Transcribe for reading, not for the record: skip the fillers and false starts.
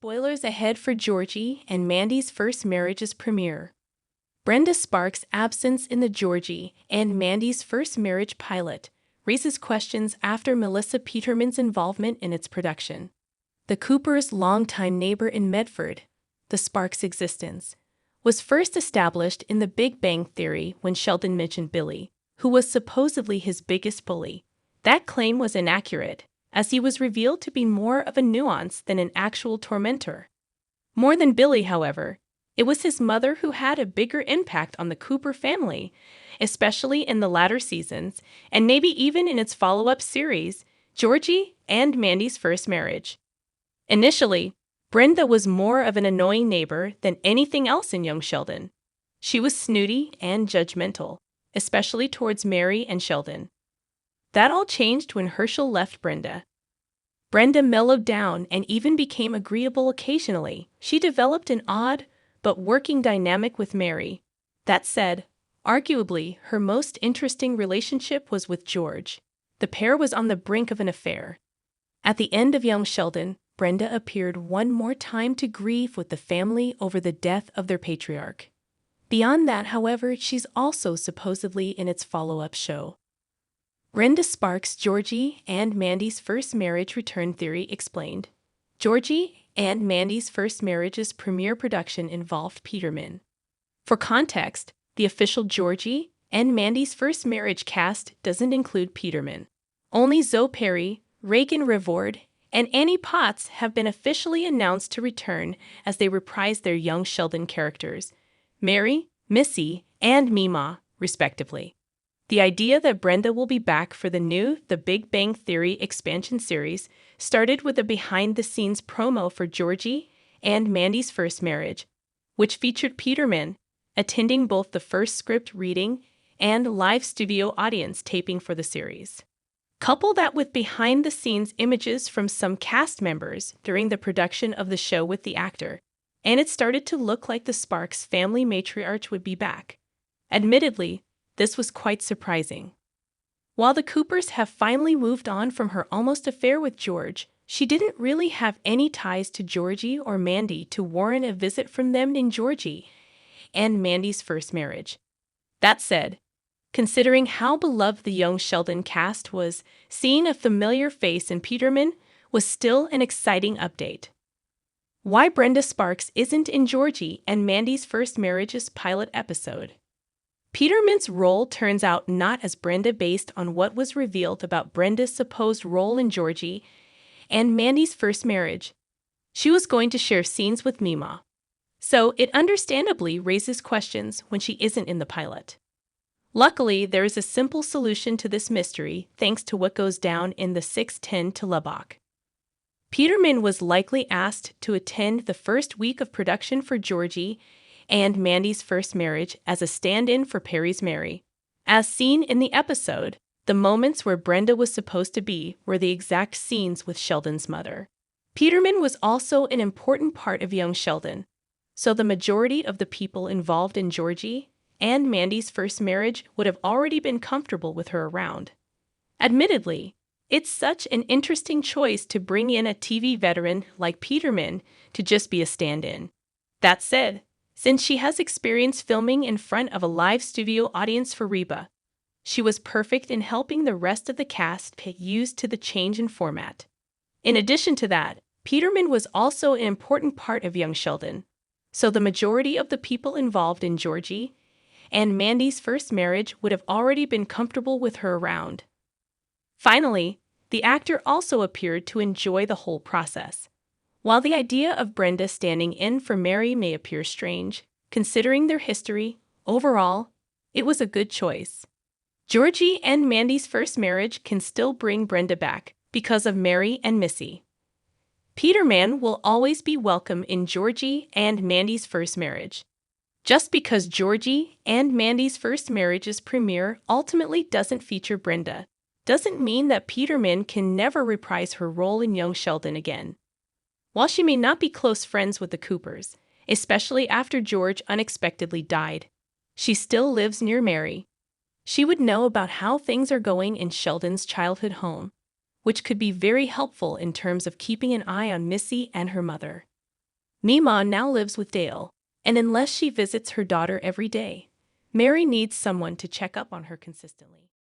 Spoilers ahead for Georgie and Mandy's first marriage's premiere. Brenda Sparks' absence in the Georgie and Mandy's first marriage pilot raises questions after Melissa Peterman's involvement in its production. The Coopers' longtime neighbor in Medford, the Sparks' existence, was first established in The Big Bang Theory when Sheldon mentioned Billy, who was supposedly his biggest bully. That claim was inaccurate, as he was revealed to be more of a nuisance than an actual tormentor. More than Billy, however, it was his mother who had a bigger impact on the Cooper family, especially in the latter seasons, and maybe even in its follow-up series, Georgie and Mandy's First Marriage. Initially, Brenda was more of an annoying neighbor than anything else in young Sheldon. She was snooty and judgmental, especially towards Mary and Sheldon. That all changed when Herschel left Brenda. Brenda mellowed down and even became agreeable occasionally. She developed an odd, but working dynamic with Mary. That said, arguably, her most interesting relationship was with George. The pair was on the brink of an affair. At the end of young Sheldon, Brenda appeared one more time to grieve with the family over the death of their patriarch. Beyond that, however, she's also supposedly in its follow-up show. Brenda Sparks' Georgie and Mandy's First Marriage Return Theory explained. Georgie and Mandy's First Marriage's premiere production involved Peterman. For context, the official Georgie and Mandy's First Marriage cast doesn't include Peterman. Only Zoe Perry, Reagan Revord, and Annie Potts have been officially announced to return as they reprise their young Sheldon characters, Mary, Missy, and Mima, respectively. The idea that Brenda will be back for the new The Big Bang Theory expansion series started with a behind-the-scenes promo for Georgie and Mandy's First Marriage, which featured Peterman attending both the first script reading and live studio audience taping for the series. Couple that with behind-the-scenes images from some cast members during the production of the show with the actor, and it started to look like the Sparks family matriarch would be back. Admittedly, this was quite surprising. While the Coopers have finally moved on from her almost affair with George, she didn't really have any ties to Georgie or Mandy to warrant a visit from them in Georgie and Mandy's First Marriage. That said, considering how beloved the young Sheldon cast was, seeing a familiar face in Peterman was still an exciting update. Why Brenda Sparks isn't in Georgie and Mandy's First Marriage's pilot episode. Peterman's role turns out not as Brenda based on what was revealed about Brenda's supposed role in Georgie and Mandy's First Marriage. She was going to share scenes with Mima. So it understandably raises questions when she isn't in the pilot. Luckily, there is a simple solution to this mystery thanks to what goes down in the 610 to Lubbock. Peterman was likely asked to attend the first week of production for Georgie and Mandy's First Marriage as a stand-in for Perry's Mary. As seen in the episode, the moments where Brenda was supposed to be were the exact scenes with Sheldon's mother. Peterman was also an important part of young Sheldon, so the majority of the people involved in Georgie and Mandy's First Marriage would have already been comfortable with her around. Admittedly, it's such an interesting choice to bring in a TV veteran like Peterman to just be a stand-in. That said, since she has experience filming in front of a live studio audience for Reba, she was perfect in helping the rest of the cast get used to the change in format. In addition to that, Peterman was also an important part of young Sheldon, so the majority of the people involved in Georgie and Mandy's First Marriage would have already been comfortable with her around. Finally, the actor also appeared to enjoy the whole process. While the idea of Brenda standing in for Mary may appear strange, considering their history, overall, it was a good choice. Georgie and Mandy's First Marriage can still bring Brenda back because of Mary and Missy. Peterman will always be welcome in Georgie and Mandy's First Marriage. Just because Georgie and Mandy's First Marriage's premiere ultimately doesn't feature Brenda, doesn't mean that Peterman can never reprise her role in young Sheldon again. While she may not be close friends with the Coopers, especially after George unexpectedly died, she still lives near Mary. She would know about how things are going in Sheldon's childhood home, which could be very helpful in terms of keeping an eye on Missy and her mother. Mima now lives with Dale, and unless she visits her daughter every day, Mary needs someone to check up on her consistently.